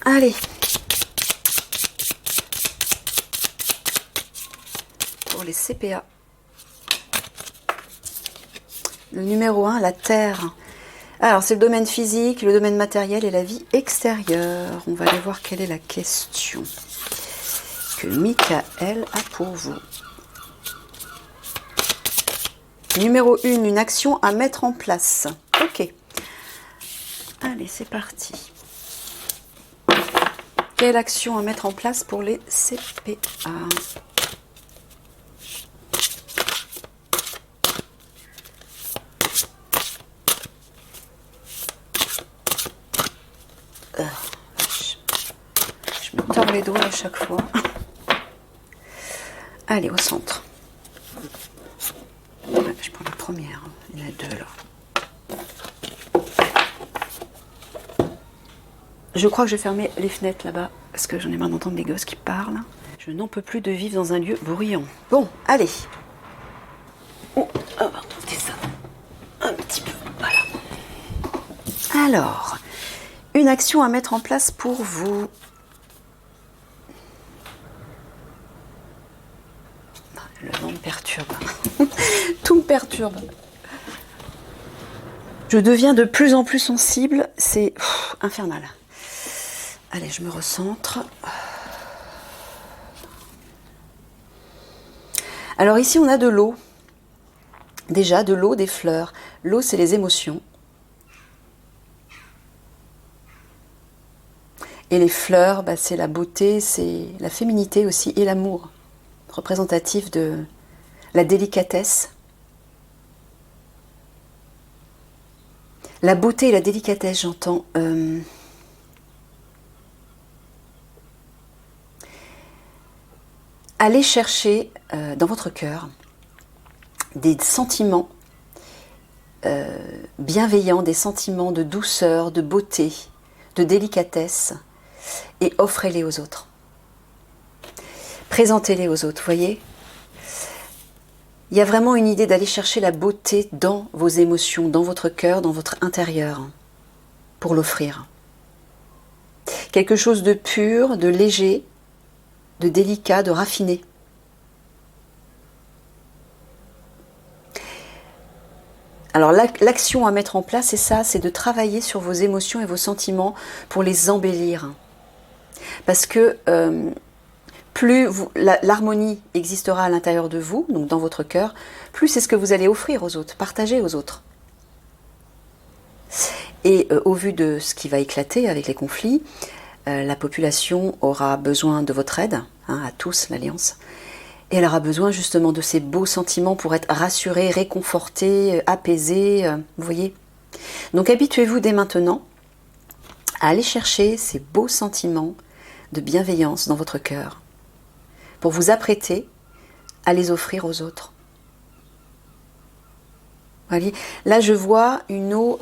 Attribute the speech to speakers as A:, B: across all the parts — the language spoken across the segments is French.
A: Allez. Pour les CPA. Le numéro 1, la Terre. Alors, c'est le domaine physique, le domaine matériel et la vie extérieure. On va aller voir quelle est la question que Michael a pour vous. Numéro 1, une action à mettre en place. Ok. Allez, c'est parti. Quelle action à mettre en place pour les CPA? Je me tords les doigts à chaque fois. Allez, au centre. Je prends la première. Il y en a deux là. Je crois que je vais fermer les fenêtres là-bas parce que j'en ai marre d'entendre les gosses qui parlent. Je n'en peux plus de vivre dans un lieu bruyant. Bon, allez. Oh, on va monter ça un petit peu. Voilà. Alors, une action à mettre en place pour vous. Le vent me perturbe. Tout me perturbe. Je deviens de plus en plus sensible. C'est infernal. Allez, je me recentre. Alors ici, on a de l'eau. Déjà, de l'eau, des fleurs. L'eau, c'est les émotions. Et les fleurs, bah, c'est la beauté, c'est la féminité aussi, et l'amour. Représentatif de la délicatesse. La beauté et la délicatesse, j'entends. Allez chercher dans votre cœur des sentiments bienveillants, des sentiments de douceur, de beauté, de délicatesse, et offrez-les aux autres. Présentez-les aux autres, voyez. Il y a vraiment une idée d'aller chercher la beauté dans vos émotions, dans votre cœur, dans votre intérieur, pour l'offrir. Quelque chose de pur, de léger, de délicat, de raffiné. Alors l'action à mettre en place, c'est ça, c'est de travailler sur vos émotions et vos sentiments pour les embellir. Parce que plus l'harmonie existera à l'intérieur de vous, donc dans votre cœur, plus c'est ce que vous allez offrir aux autres, partager aux autres. Et au vu de ce qui va éclater avec les conflits, la population aura besoin de votre aide, hein, à tous, l'Alliance, et elle aura besoin justement de ces beaux sentiments pour être rassurée, réconfortée, apaisée, vous voyez. Donc habituez-vous dès maintenant à aller chercher ces beaux sentiments de bienveillance dans votre cœur, pour vous apprêter à les offrir aux autres. Voyez, là je vois une eau,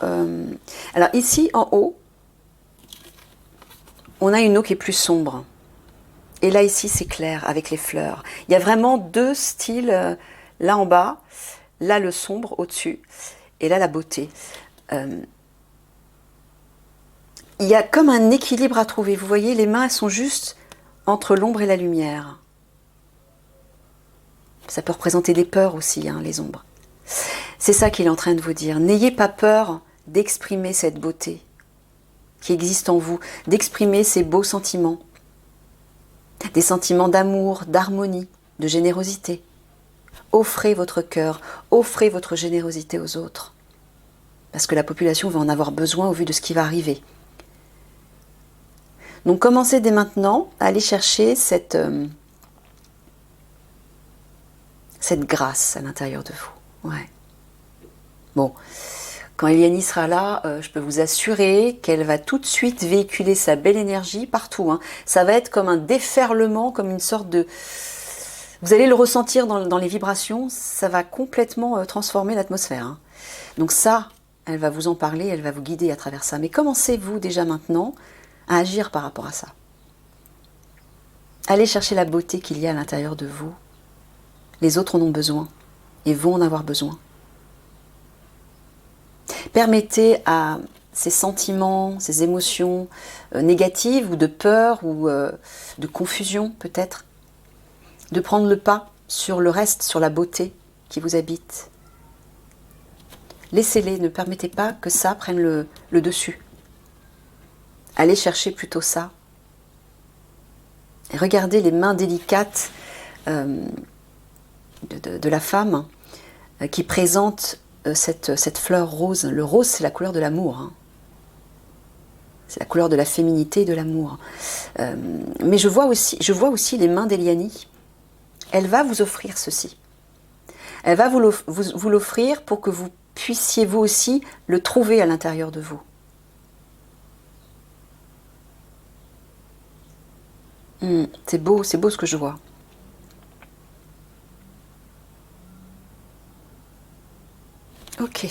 A: alors ici en haut, on a une eau qui est plus sombre. Et là, ici, c'est clair, avec les fleurs. Il y a vraiment deux styles, là en bas, là le sombre au-dessus, et là la beauté. Il y a comme un équilibre à trouver. Vous voyez, les mains, elles sont juste entre l'ombre et la lumière. Ça peut représenter des peurs aussi, hein, les ombres. C'est ça qu'il est en train de vous dire. N'ayez pas peur d'exprimer cette beauté qui existe en vous, d'exprimer ces beaux sentiments. Des sentiments d'amour, d'harmonie, de générosité. Offrez votre cœur, offrez votre générosité aux autres. Parce que la population va en avoir besoin au vu de ce qui va arriver. Donc commencez dès maintenant à aller chercher cette grâce à l'intérieur de vous. Ouais. Bon, quand Eliane sera là, je peux vous assurer qu'elle va tout de suite véhiculer sa belle énergie partout. Hein. Ça va être comme un déferlement, comme une sorte de... Vous allez le ressentir dans les vibrations, ça va complètement transformer l'atmosphère. Hein. Donc ça, elle va vous en parler, elle va vous guider à travers ça. Mais commencez-vous déjà maintenant à agir par rapport à ça. Allez chercher la beauté qu'il y a à l'intérieur de vous. Les autres en ont besoin et vont en avoir besoin. Permettez à ces sentiments, ces émotions négatives ou de peur ou de confusion peut-être, de prendre le pas sur le reste, sur la beauté qui vous habite. Laissez-les, ne permettez pas que ça prenne le dessus. Allez chercher plutôt ça. Et regardez les mains délicates de la femme qui présente cette fleur rose. Le rose, c'est la couleur de l'amour. Hein. C'est la couleur de la féminité et de l'amour. Mais je vois aussi les mains d'Eliani. Elle va vous offrir ceci. Elle va vous l'offrir pour que vous puissiez vous aussi le trouver à l'intérieur de vous. C'est beau ce que je vois. Ok.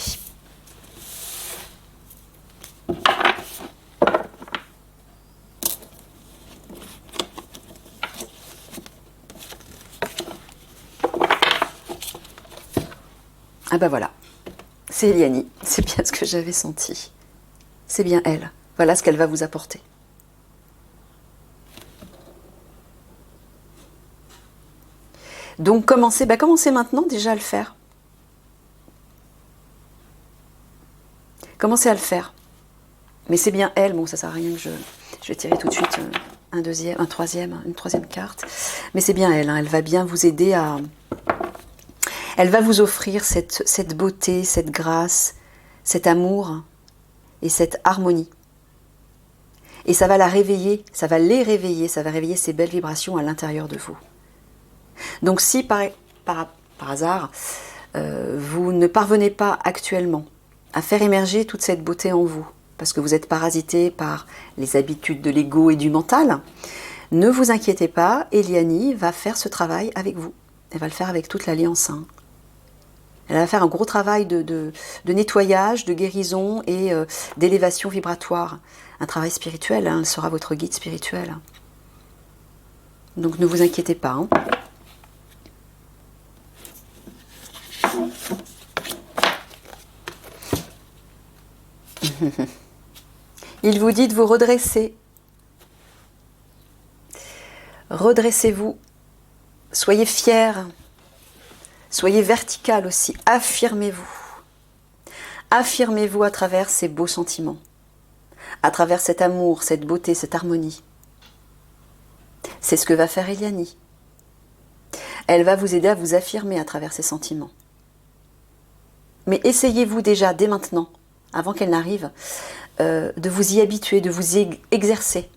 A: Ah ben voilà, c'est Eliani, c'est bien ce que j'avais senti. C'est bien elle. Voilà ce qu'elle va vous apporter. Donc commencez maintenant déjà à le faire. Commencez à le faire. Mais c'est bien elle, bon ça sert à rien que je vais tirer tout de suite une troisième carte. Mais c'est bien elle, hein, elle va bien vous aider à... Elle va vous offrir cette beauté, cette grâce, cet amour et cette harmonie. Et ça va la réveiller, ça va réveiller ces belles vibrations à l'intérieur de vous. Donc si par hasard, vous ne parvenez pas actuellement à faire émerger toute cette beauté en vous, parce que vous êtes parasité par les habitudes de l'ego et du mental, ne vous inquiétez pas, Eliani va faire ce travail avec vous. Elle va le faire avec toute l'Alliance 1. Elle va faire un gros travail de nettoyage, de guérison et d'élévation vibratoire. Un travail spirituel, hein, elle sera votre guide spirituel. Donc ne vous inquiétez pas. Hein. Il vous dit de vous redresser. Redressez-vous. Soyez fiers. Soyez vertical aussi. Affirmez-vous. Affirmez-vous à travers ces beaux sentiments. À travers cet amour, cette beauté, cette harmonie. C'est ce que va faire Eliani. Elle va vous aider à vous affirmer à travers ces sentiments. Mais essayez-vous déjà, dès maintenant, avant qu'elle n'arrive, de vous y habituer, de vous y exercer.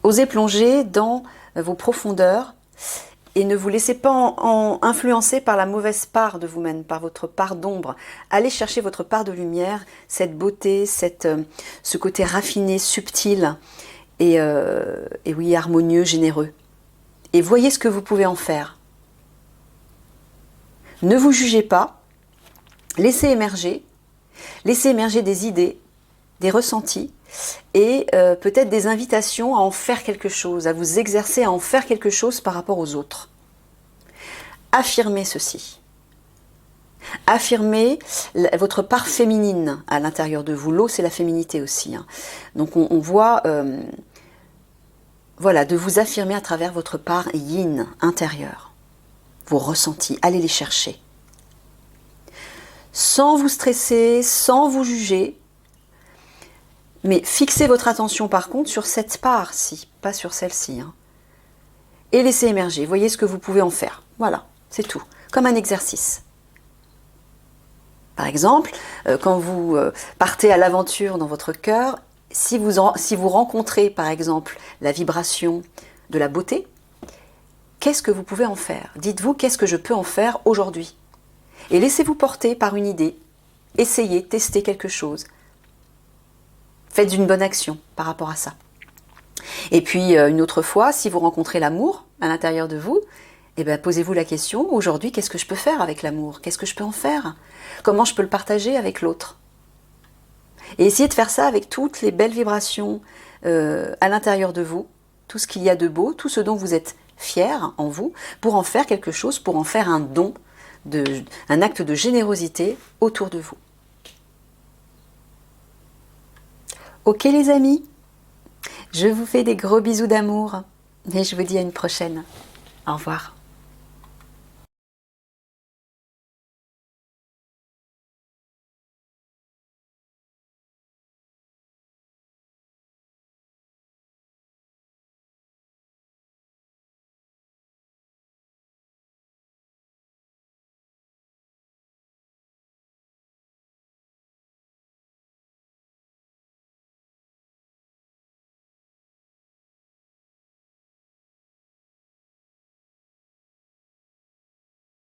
A: Osez plonger dans vos profondeurs et ne vous laissez pas influencer par la mauvaise part de vous-même, par votre part d'ombre. Allez chercher votre part de lumière, cette beauté, ce côté raffiné, subtil et oui, harmonieux, généreux. Et voyez ce que vous pouvez en faire. Ne vous jugez pas, laissez émerger des idées, des ressentis et peut-être des invitations à en faire quelque chose, à vous exercer à en faire quelque chose par rapport aux autres. Affirmez ceci. Affirmez votre part féminine à l'intérieur de vous. L'eau, c'est la féminité aussi. Hein. Donc on voit, voilà, de vous affirmer à travers votre part yin intérieure. Vos ressentis, allez les chercher. Sans vous stresser, sans vous juger, mais fixez votre attention par contre sur cette part-ci, pas sur celle-ci. Hein. Et laissez émerger, voyez ce que vous pouvez en faire. Voilà, c'est tout, comme un exercice. Par exemple, quand vous partez à l'aventure dans votre cœur, si vous rencontrez par exemple la vibration de la beauté, qu'est-ce que vous pouvez en faire? Dites-vous, qu'est-ce que je peux en faire aujourd'hui? Et laissez-vous porter par une idée. Essayez, testez quelque chose. Faites une bonne action par rapport à ça. Et puis, une autre fois, si vous rencontrez l'amour à l'intérieur de vous, eh bien, posez-vous la question, aujourd'hui, qu'est-ce que je peux faire avec l'amour? Qu'est-ce que je peux en faire? Comment je peux le partager avec l'autre? Et essayez de faire ça avec toutes les belles vibrations à l'intérieur de vous, tout ce qu'il y a de beau, tout ce dont vous êtes fiers en vous, pour en faire quelque chose, pour en faire un don, un acte de générosité autour de vous. Ok les amis, je vous fais des gros bisous d'amour et je vous dis à une prochaine. Au revoir.